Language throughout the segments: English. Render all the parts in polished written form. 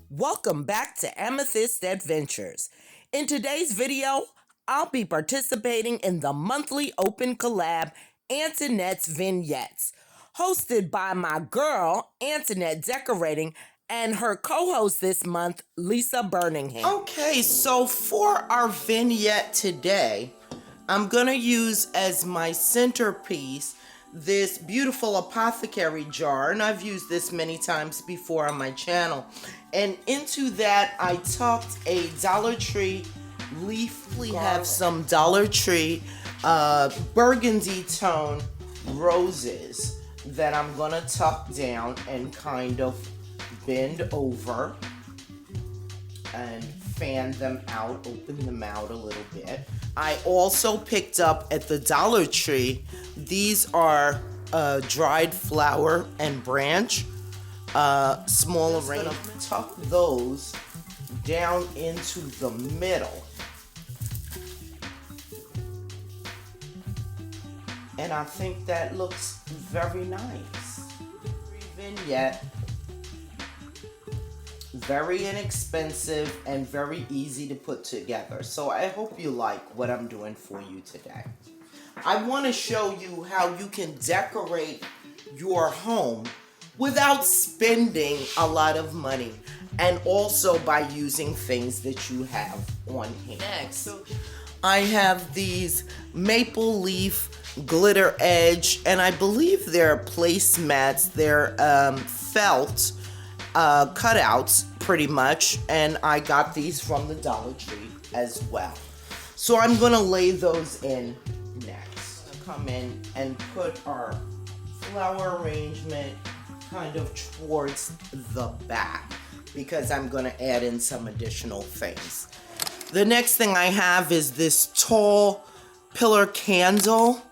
Welcome back to Amethyst Adventures. In today's video, I'll be participating in the monthly open collab Antonette's Vignettes, hosted by my girl Antonette Decorating and her co-host this month, Lisa Burningham. Okay, so for our vignette today, I'm gonna use as my centerpiece this beautiful apothecary jar, and I've used this many times before on my channel. And into that, I tucked a Dollar Tree leaf. We have some Dollar Tree burgundy tone roses that I'm gonna tuck down and kind of bend over and fan them out, open them out a little bit. I also picked up at the Dollar Tree, these are dried flower and branch, small arrangement. Tuck those down into the middle. And I think that looks very nice. Vignette. Very inexpensive and very easy to put together. So I hope you like what I'm doing for you today. I want to show you how you can decorate your home without spending a lot of money, and also by using things that you have on hand. Next, I have these maple leaf glitter edge, and I believe they're placemats. They're felt cutouts pretty much, and I got these from the Dollar Tree as well. So I'm gonna lay those in next. Come in and put our flower arrangement kind of towards the back because I'm gonna add in some additional things. The next thing I have is this tall pillar candle,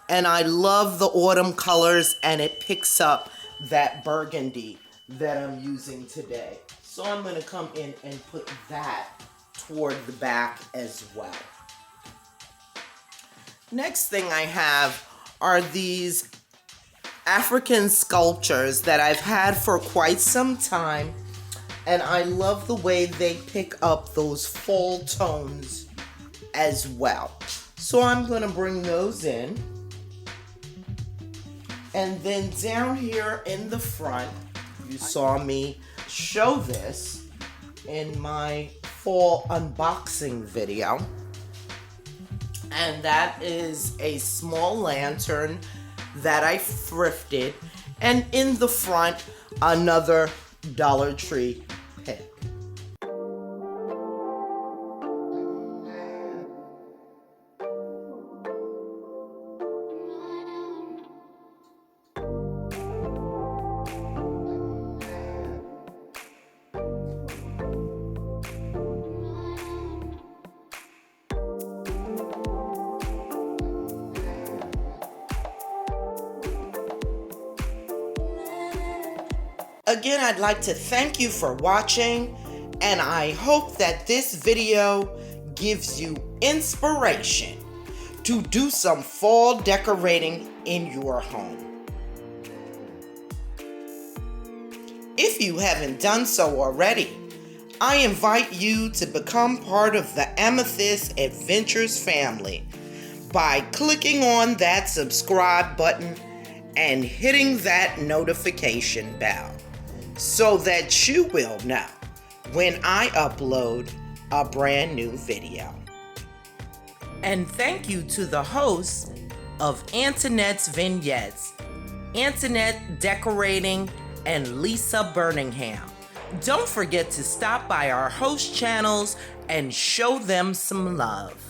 and I love the autumn colors, and it picks up that burgundy that I'm using today. So I'm gonna come in and put that toward the back as well. Next thing I have are these African sculptures that I've had for quite some time, and I love the way they pick up those fall tones as well. So I'm gonna bring those in. And then down here in the front, you saw me show this in my fall unboxing video. And that is a small lantern that I thrifted. And in the front, another Dollar Tree pick. Again, I'd like to thank you for watching, and I hope that this video gives you inspiration to do some fall decorating in your home. If you haven't done so already, I invite you to become part of the Amethyst Adventures family by clicking on that subscribe button and hitting that notification bell, so that you will know when I upload a brand new video. And thank you to the hosts of Antonette's Vignettes, Antonette Decorating and Lisa Burningham. Don't forget to stop by our host channels and show them some love.